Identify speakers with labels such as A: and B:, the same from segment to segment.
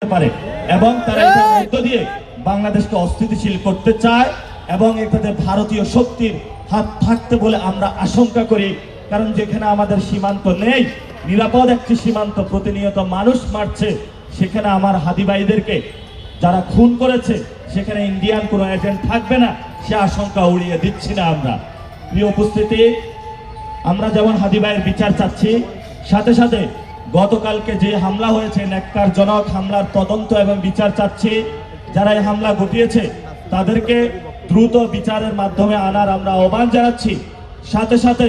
A: পারে এবং তারা এটার মধ্য দিয়ে বাংলাদেশকে অস্থিতিশীল করতে চায় এবং এটাতে ভারতীয় শক্তির হাত থাকতে বলে আমরা আশঙ্কা করি। কারণ যেখানে আমাদের সীমান্ত নেই, নিরাপদ একটি সীমান্ত, প্রতিনিয়ত মানুষ মারছে, সেখানে আমার হাদি ভাইদেরকে যারা খুন করেছে সেখানে ইন্ডিয়ান কোনো এজেন্ট থাকবে না, সে আশঙ্কা উড়িয়ে দিচ্ছি না আমরা। প্রিয় উপস্থিতি, আমরা যেমন হাদি ভাইয়ের বিচার চাচ্ছি, সাথে সাথে গতকালকে যে হামলা হয়েছে ন্যাক্কারজনক হামলার তদন্ত এবং বিচার চাচ্ছি। যারা এই হামলা ঘটিয়েছে তাদেরকে দ্রুত বিচারের মাধ্যমে আনার আমরা আহ্বান জানাচ্ছি। সাথে সাথে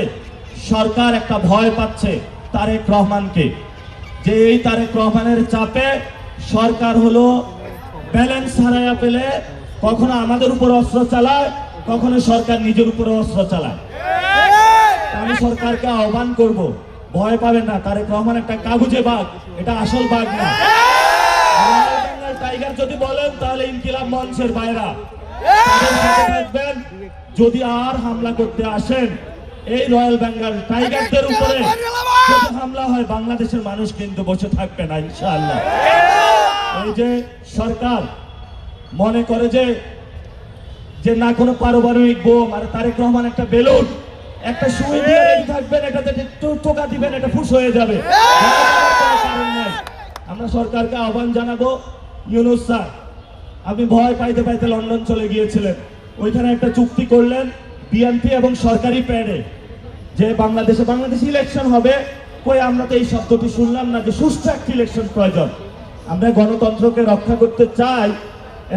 A: সরকার একটা ভয় পাচ্ছে তারেক রহমানকে, যে এই তারেক রহমানের চাপে সরকার হলো ব্যালেন্স হারাইয়া পেলে কখনো আমাদের উপর অস্ত্র চালায়, কখনো সরকার নিজের উপরে অস্ত্র চালায়। আমি সরকারকে আহ্বান করব, ভয় পাবেন না, তারেক রহমান একটা কাগজে বাঘ, এটা আসল বাঘ না। টাইগার যদি বলেন তাহলে ইনকিলাব মঞ্চের বাইরা থাকবেন। যদি আর হামলা করতে আসেন এই রয়্যাল বেঙ্গল টাইগারদের উপরে যদি হামলা হয়, বাংলাদেশের মানুষ কিন্তু বসে থাকবে না ইনশাআল্লাহ। এই যে সরকার মনে করে যে না কোনো পারমাণবিক বোম, আর তারেক রহমান একটা বেলুন, একটা সুই দিয়ে থাকবেন, এটাতে একটু টোকা দিবেন, এটা ফুস হয়ে যাবে। আমরা সরকারকে আহ্বান জানাবো, ইউনূস স্যার আপনি ভয় পাইতে পাইতে লন্ডন চলে গিয়েছিলেন, ওইখানে একটা চুক্তি করলেন বিএনপি এবং সরকারি প্যাডে যে বাংলাদেশে ইলেকশন হবে। কই আমরা তো এই শব্দটি শুনলাম না যে সুষ্ঠু একটি ইলেকশন প্রয়োজন। আমরা গণতন্ত্রকে রক্ষা করতে চাই।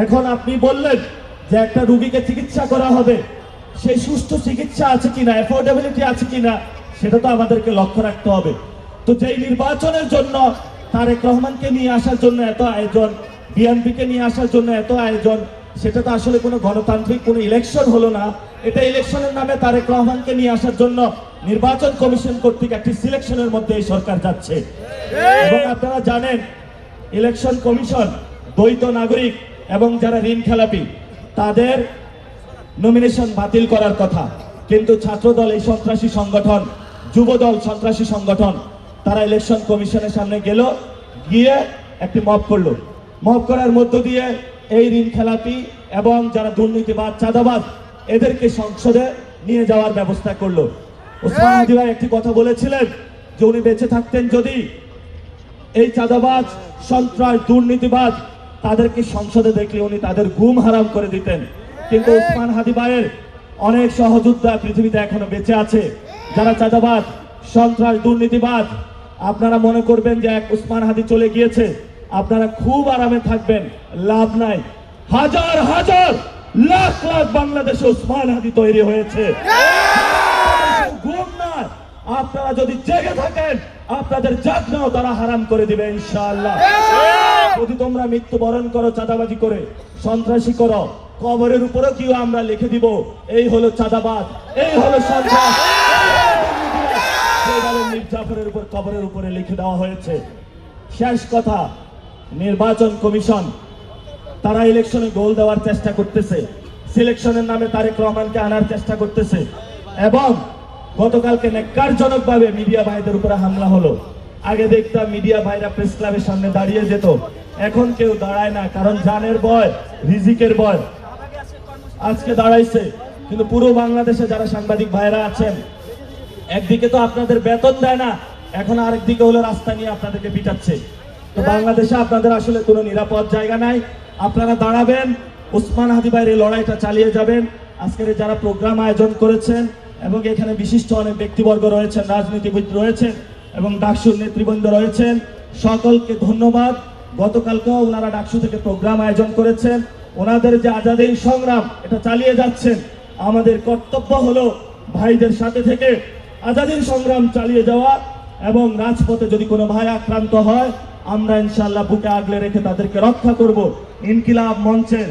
A: এখন আপনি বললেন যে একটা রোগীকে চিকিৎসা করা হবে, সেই সুষ্ঠু চিকিৎসা আছে কিনা, অ্যাফোর্ডেবিলিটি আছে কিনা, সেটা তো আমাদেরকে লক্ষ্য রাখতে হবে। তো যেই নির্বাচনের জন্য তারেক রহমানকে নিয়ে আসার জন্য এত আয়োজন, বিএনপিকে নিয়ে আসার জন্য এত আয়োজন, সেটা তো আসলে কোনো গণতান্ত্রিক কোনো ইলেকশন হলো না। এটা ইলেকশনের নামে তারেক রহমানকে নিয়ে আসার জন্য নির্বাচন কমিশন কর্তৃক একটি সিলেকশনের মধ্যে এই সরকার যাচ্ছে। এবং আপনারা জানেন ইলেকশন কমিশন দ্বৈত নাগরিক এবং যারা ঋণ খেলাপি তাদের নমিনেশন বাতিল করার কথা, কিন্তু ছাত্রদল এই সন্ত্রাসী সংগঠন, যুবদল সন্ত্রাসী সংগঠন, তারা ইলেকশন কমিশনের সামনে গেল, গিয়ে একটি মব করলো। মব করার মধ্য দিয়ে এই ঋণ খেলাপি এবং যারা দুর্নীতিবাদ চাঁদাবাজ এদেরকে সংসদে নিয়ে যাওয়ার ব্যবস্থা করলো। ওসমান হাদি ভাই একটি কথা বলেছিলেন যে উনি বেঁচে থাকতেন যদি এই চাঁদাবাজ সন্ত্রাস দুর্নীতিবাদ তাদেরকে সংসদে দেখলে উনি তাদের ঘুম হারাম করে দিতেন। কিন্তু ওসমান হাদি ভাইয়ের অনেক সহযোদ্ধা পৃথিবীতে এখনো বেঁচে আছে, যারা চাঁদাবাজ সন্ত্রাস দুর্নীতিবাদ। আপনারা মনে করবেন যে এক ওসমান হাদি চলে গিয়েছে, আপনারা খুব আরামে থাকবেন, লাভ নাই। হাজার হাজার লাখ লাখ বাংলাদেশে ওসমান হাদি তৈরি হয়েছে। ঘুম নয়, আপনারা যদি জেগে থাকেন আপনাদের জাগনাও তারা হারাম করে দিবে ইনশাআল্লাহ। যদি তোমরা মৃত্যুবরণ করো চাঁদাবাজি করে, সন্ত্রাসী করো, কবরের উপরে কি আমরা লিখে দিব এই হলো চাঁদাবাজ, এই হলো সন্ত্রাস। মীর জাফরের উপর কবরের উপরে লিখে দেওয়া হয়েছে। শেষ কথা, নির্বাচন কমিশন তারা ইলেকশনে গোল দেওয়ার চেষ্টা করতেছে, সিলেকশনের নামে তারেক রহমানকে আনার চেষ্টা করতেছে। এবং গতকালকে ন্যাক্কারজনক ভাবে মিডিয়া ভাইদের উপরে হামলা হলো। আগে দেখতাম মিডিয়া ভাইরা প্রেস ক্লাবের সামনে দাঁড়িয়ে যেত, এখন কেউ দাঁড়ায় না, কারণ জানের ভয়, রিজিকের ভয়। আজকে দাঁড়াইছে, কিন্তু পুরো বাংলাদেশে যারা সাংবাদিক ভাইরা আছেন, একদিকে তো আপনাদের বেতন দেয় না, এখন আরেকদিকে হলো রাস্তা নিয়ে আপনাদেরকে পিটাচ্ছে। তো বাংলাদেশে আপনাদের আসলে কোনো নিরাপদ জায়গা নাই। আপনারা দাঁড়াবেন, ওসমান হাদি ভাইয়ের এই লড়াইটা চালিয়ে যাবেন। আজকের যারা প্রোগ্রাম আয়োজন করেছেন এবং এখানে বিশিষ্ট অনেক ব্যক্তিবর্গ রয়েছেন, রাজনীতিবিদ রয়েছেন এবং ডাকসুর নেতৃবৃন্দ রয়েছেন, সকলকে ধন্যবাদ। গতকালকেও ওনারা ডাকসু থেকে প্রোগ্রাম আয়োজন করেছেন, ওনাদের যে আজাদী সংগ্রাম এটা চালিয়ে যাচ্ছেন। আমাদের কর্তব্য হলো ভাইদের সাথে থেকে আজাদীর সংগ্রাম চালিয়ে যাওয়া, এবং রাজপথে যদি কোনো ভাই আক্রান্ত হয় আমরা ইনশাআল্লাহ বুকে আগলে রেখে তাদেরকে রক্ষা করব। ইনকিলাব মঞ্চের